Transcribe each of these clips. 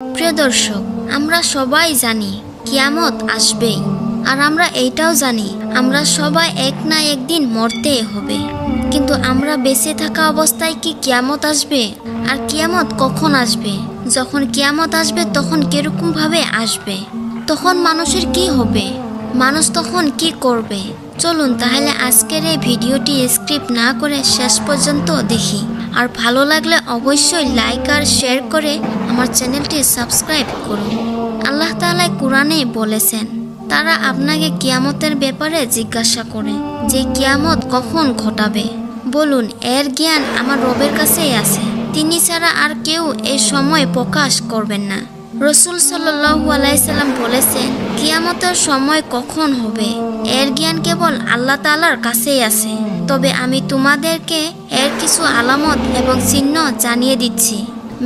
প্রিয় দর্শক, আমরা সবাই জানি কিয়ামত আসবেই, আর আমরা এইটাও জানি আমরা সবাই এক না একদিন মরতেই হবে। কিন্তু আমরা বেঁচে থাকা অবস্থায় কি কিয়ামত আসবে? আর কিয়ামত কখন আসবে? যখন কিয়ামত আসবে তখন কিরকম ভাবে আসবে? তখন মানুষের কি হবে? মানুষ তখন কি করবে? চলুন তাহলে আজকের এই ভিডিওটি স্ক্রিপ্ট না করে শেষ পর্যন্ত দেখি। আর ভালো লাগলে অবশ্যই লাইক আর শেয়ার করে আমার চ্যানেলটি সাবস্ক্রাইব করুন। আল্লাহ তাআলা কোরআনে বলেছেন, তারা আপনাকে কিয়ামতের ব্যাপারে জিজ্ঞাসা করে যে কিয়ামত কখন ঘটাবে। বলুন, এর জ্ঞান আমার রবের কাছেই আছে, তিনি ছাড়া আর কেউ এই সময় প্রকাশ করবেন না। রাসূল সাল্লাল্লাহু আলাইহি সাল্লাম বলেছেন, কিয়ামতের সময় কখন হবে এর জ্ঞান কেবল আল্লাহ তাআলার কাছেই আছে। তবে আমি তোমাদেরকে এর কিছু আলামত এবং চিহ্ন জানিয়ে দিচ্ছি।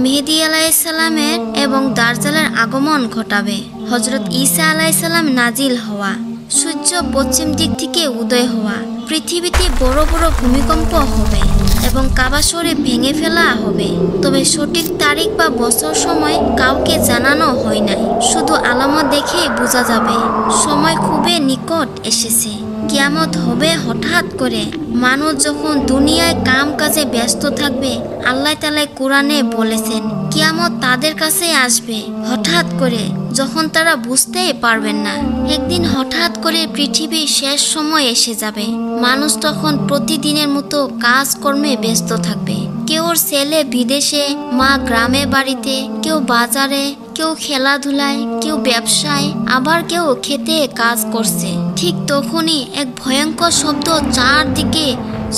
মেহেদী আলাইহিস সালামের এবং দাজ্জালের আগমন ঘটাবে। হযরত ঈসা আলাইহিস সালাম নাজিল হওয়া, সূর্য পশ্চিম দিক থেকে উদয় হওয়া, পৃথিবীতে বড় বড় ভূমিকম্প হবে এবং কাবা শরীফ ভেঙে ফেলা হবে। তবে সঠিক তারিখ বা বছর সময় কাউকে জানানো হয় নাই, শুধু আলামত দেখেই বোঝা যাবে সময় খুবই নিকট এসেছে। কিয়ামত হবে হঠাৎ করে, মানুষ যখন দুনিয়ায় কাম কাজে ব্যস্ত থাকবে। আল্লাহ তাআলা কোরআনে বলেছেন, কিয়ামত তাদের কাছে আসবে হঠাৎ করে, যখন তারা বুঝতেই পারবেন না। একদিন হঠাৎ করে পৃথিবীর শেষ সময় এসে যাবে। মানুষ তখন প্রতিদিনের মতো কাজকর্মে ব্যস্ত থাকবে। কেউ ছেলে বিদেশে, মা গ্রামে বাড়িতে, কেউ বাজারে, কেউ খেলাধুলায়, কেউ ব্যবসায়, আবার কেউ খেতে কাজ করছে। ঠিক তখনই এক ভয়ঙ্কর শব্দ চারদিকে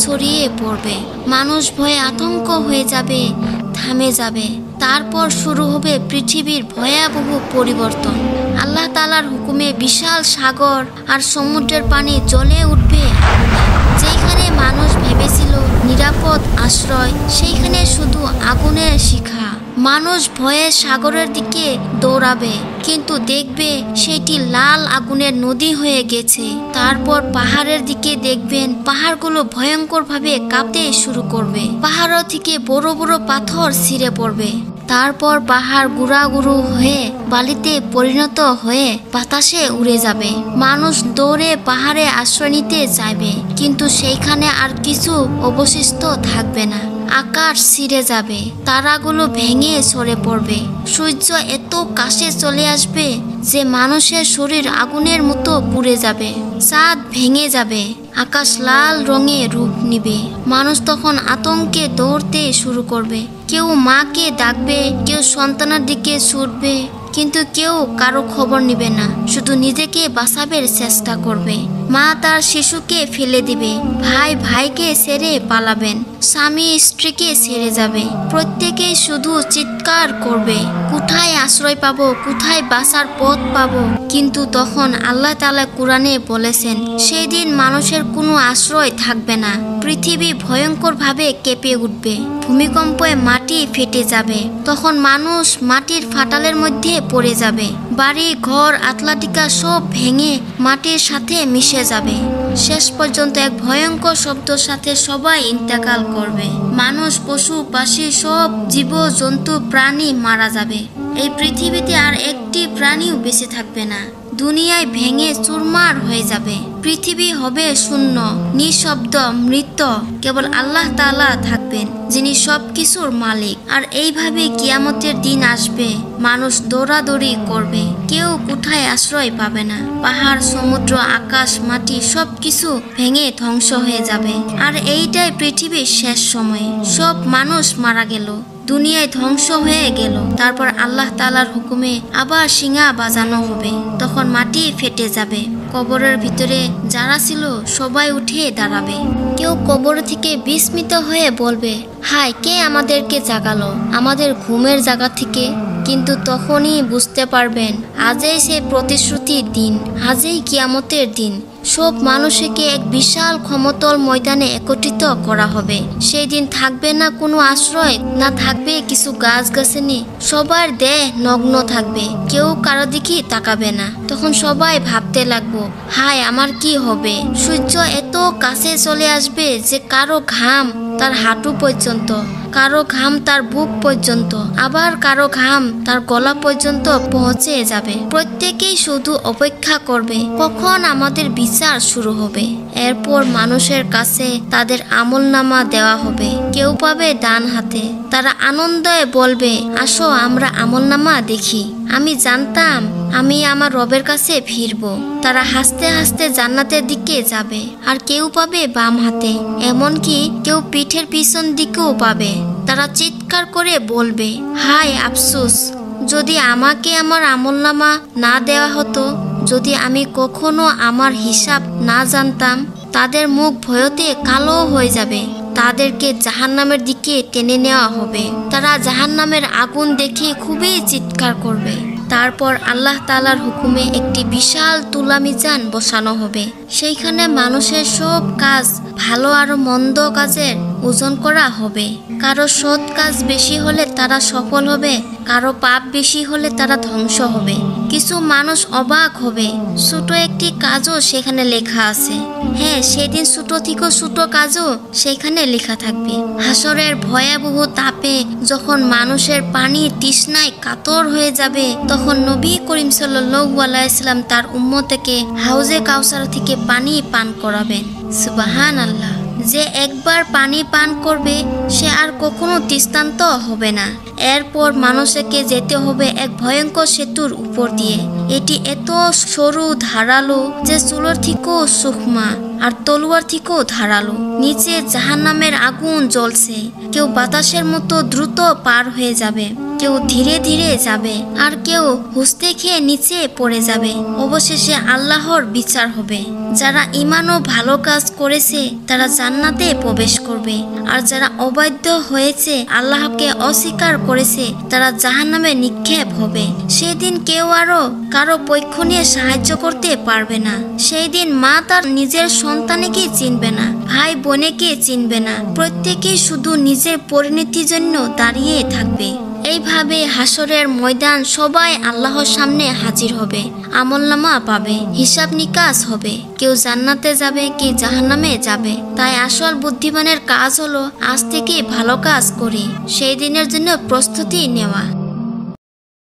ছড়িয়ে পড়বে। মানুষ ভয়ে আতঙ্ক হয়ে যাবে, থামে যাবে। তারপর শুরু হবে পৃথিবীর ভয়াবহ পরিবর্তন। আল্লাহ তাআলার হুকুমে বিশাল সাগর আর সমুদ্রের পানি জ্বলে উঠবে আগুনে। যেখানে মানুষ ভেবেছিল নিরাপদ আশ্রয়, সেইখানে শুধু আগুনের শিখা। মানুষ ভয়ে সাগরের দিকে দৌড়াবে, কিন্তু দেখবে সেটি লাল আগুনের নদী হয়ে গেছে। তারপর পাহাড়ের দিকে দেখবেন পাহাড়গুলো ভয়ঙ্করভাবে কাঁপতে শুরু করবে। পাহাড় থেকে বড় বড় পাথর ছিঁড়ে পড়বে। তারপর পাহাড় গুঁড়াগুঁড়ো হয়ে বালিতে পরিণত হয়ে বাতাসে উড়ে যাবে। মানুষ দৌড়ে পাহাড়ে আশ্রয় নিতে চাইবে, কিন্তু সেইখানে আর কিছু অবশিষ্ট থাকবে না। আকাশ ছিঁড়ে যাবে, তারাগুলো ভেঙে সরে পড়বে। সূর্য এত কাছে চলে আসবে যে মানুষের শরীর আগুনের মতো পুড়ে যাবে। চাঁদ ভেঙে যাবে, আকাশ লাল রঙে রূপ নিবে। মানুষ তখন আতঙ্কে দৌড়তে শুরু করবে। কেউ মাকে ডাকবে, কেউ সন্তানের দিকে ছুটবে, কিন্তু কেউ কারো খবর নিবে না, শুধু নিজেকে বাঁচাবার চেষ্টা করবে। মা তার শিশুকে ফেলে দিবে, ভাই ভাইকে ছেড়ে পালাবেন, স্বামী স্ত্রীকে ছেড়ে যাবে। প্রত্যেকেই শুধু চিৎকার করবে, কোথায় আশ্রয় পাবো, কোথায় বাঁচার পথ পাবো। কিন্তু তখন আল্লাহ তাআলা কোরআনে বলেছেন, সেই দিন মানুষের কোনো আশ্রয় থাকবে না। পৃথিবী ভয়ঙ্করভাবে কেঁপে উঠবে, ভূমিকম্পে মাটি ফেটে যাবে। তখন মানুষ মাটির ফাটলের মধ্যে পড়ে যাবে। বাড়ি ঘর আটলাটিকা সব ভেঙে মাটির সাথে মিশে যাবে। শেষ পর্যন্ত এক ভয়ঙ্কর শব্দের সাথে সবাই ইন্তেকাল করবে। মানুষ, পশু পাখি, সব জীব জন্তু প্রাণী মারা যাবে। এই পৃথিবীতে আর একটি প্রাণীও বেঁচে থাকবে না। দুনিয়ায় ভেঙে চুরমার হয়ে যাবে। পৃথিবী হবে শূন্য, নিঃশব্দ, মৃত। কেবল আল্লাহ তাআলা থাকবেন, যিনি সবকিছুর মালিক। আর এইভাবে কিয়ামতের দিন আসবে। মানুষ দৌড়াদৌড়ি করবে, কেউ কোথায় আশ্রয় পাবে না। পাহাড়, সমুদ্র, আকাশ, মাটি সবকিছু ভেঙে ধ্বংস হয়ে যাবে। আর এইটাই পৃথিবীর শেষ সময়। সব মানুষ মারা গেল, দুনিয়ায় ধ্বংস হয়ে গেল। তারপর আল্লাহ তাআলার হুকুমে আবার শিঙা বাজানো হবে। তখন মাটি ফেটে যাবে। কবরের ভিতরে যারা ছিল সবাই উঠে দাঁড়াবে। কেউ কবর থেকে বিস্মিত হয়ে বলবে, হায়, কে আমাদেরকে জাগালো আমাদের ঘুমের জায়গা থেকে? কিন্তু তখনই বুঝতে পারবেন, আজই সেই প্রতিশ্রুতির দিন, আজই কিয়ামতের দিন। সব মানুষকে এক বিশাল ক্ষমতল ময়দানে একত্রিত করা হবে। সেই দিন থাকবে না কোনো আশ্রয়, না থাকবে কিছু গাছগাছালি। সবার দেহ নগ্ন থাকবে, কেউ কারো দিকে তাকাবে না। তখন সবাই ভাবতে লাগবো, হায়, আমার কি হবে? সূর্য এত কাছে চলে আসবে যে কারো ঘাম তার হাঁটু পর্যন্ত, কারো ঘাম তার বুক পর্যন্ত, আবার কারো ঘাম তার গলা পর্যন্ত পৌঁছে যাবে। প্রত্যেকেই শুধু অপেক্ষা করবে কখন আমাদের বিচার শুরু হবে। এরপর মানুষের কাছে তাদের আমলনামা দেওয়া হবে। কেউ পাবে ডান হাতে। তারা আনন্দে বলবে, আসো আমরা আমলনামা দেখি। আমি জানতাম আমি আমার রবের কাছে ফিরবো। তারা হাসতে হাসতে জান্নাতের দিকে যাবে। আর কেউ পাবে বাম হাতে, এমনকি কেউ পিঠের পিছন দিকেও পাবে। তারা চিৎকার করে বলবে, হায় আফসোস, যদি আমাকে আমার আমলনামা না দেওয়া হতো, যদি আমি কখনো আমার হিসাব না জানতাম। তাদের মুখ ভয়তে কালো হয়ে যাবে। তাদেরকে জাহান্নামের দিকে টেনে নেওয়া হবে। তারা জাহান্নামের আগুন দেখে খুবই চিৎকার করবে। তারপর আল্লাহ তাআলার হুকুমে একটি বিশাল তুলা মিজান বসানো হবে। সেইখানে মানুষের সব কাজ, ভালো আর মন্দ কাজের ওজন করা হবে। কারো সৎ কাজ বেশি হলে তারা সফল হবে, কারো পাপ বেশি হলে তারা ধ্বংস হবে। কিছু মানুষ অবাক হবে, ছোট একটি কাজও সেখানে লেখা আছে। হ্যাঁ, সেদিন ছোট থেকেও ছোট কাজও সেখানে লেখা থাকবে। হাসরের ভয়াবহ তাপে যখন মানুষের পানির তৃষ্ণায় কাতর হয়ে যাবে, তখন নবী করিম সাল্লাল্লাহু আলাইহি ওয়াসাল্লাম তার উম্মতকে হাউজে কাউসার থেকে পানি পান করাবেন। সুবহানাল্লাহ। যে একবার পানি পান করবে সে আর কখনো তৃষ্ণান্ত হবে না। এরপর মানুষকে যেতে হবে এক ভয়ঙ্কর সেতুর উপর দিয়ে। এটি এত সরু ধারালো যে চুলোর থেকেও সূক্ষ্ম আর তলোয়ার থেকেও ধারালো। নিচে জাহান্নামের আগুন জ্বলছে। কেউ বাতাসের মতো দ্রুত পার হয়ে যাবে, কেউ ধীরে ধীরে যাবে, আর কেউ হুঁচকে খেয়ে নিচে পড়ে যাবে। অবশেষে আল্লাহর বিচার হবে। যারা ঈমান ও ভালো কাজ করেছে তারা জান্নাতে প্রবেশ করবে, আর যারা অবাধ্য হয়েছে, আল্লাহকে অস্বীকার করেছে, তারা জাহান্নামে নিক্ষেপ হবে। সেদিন কেউ আরো কারো পক্ষ নিয়ে সাহায্য করতে পারবে না। সেই দিন মা তার নিজের সন্তানকে চিনবে না, ভাই বোনকে চিনবে না। প্রত্যেকেই শুধু নিজের পরিণতির জন্য দাঁড়িয়ে থাকবে। এইভাবে হাসরের ময়দান সবাই আল্লাহর সামনে হাজির হবে, আমলনামা পাবে, হিসাব নিকাশ হবে। কেউ জান্নাতে যাবে, কেউ জাহান্নামে যাবে। তাই আসল বুদ্ধিমানের কাজ হলো আজ থেকে ভালো কাজ করি, সেই দিনের জন্য প্রস্তুতি নেওয়া।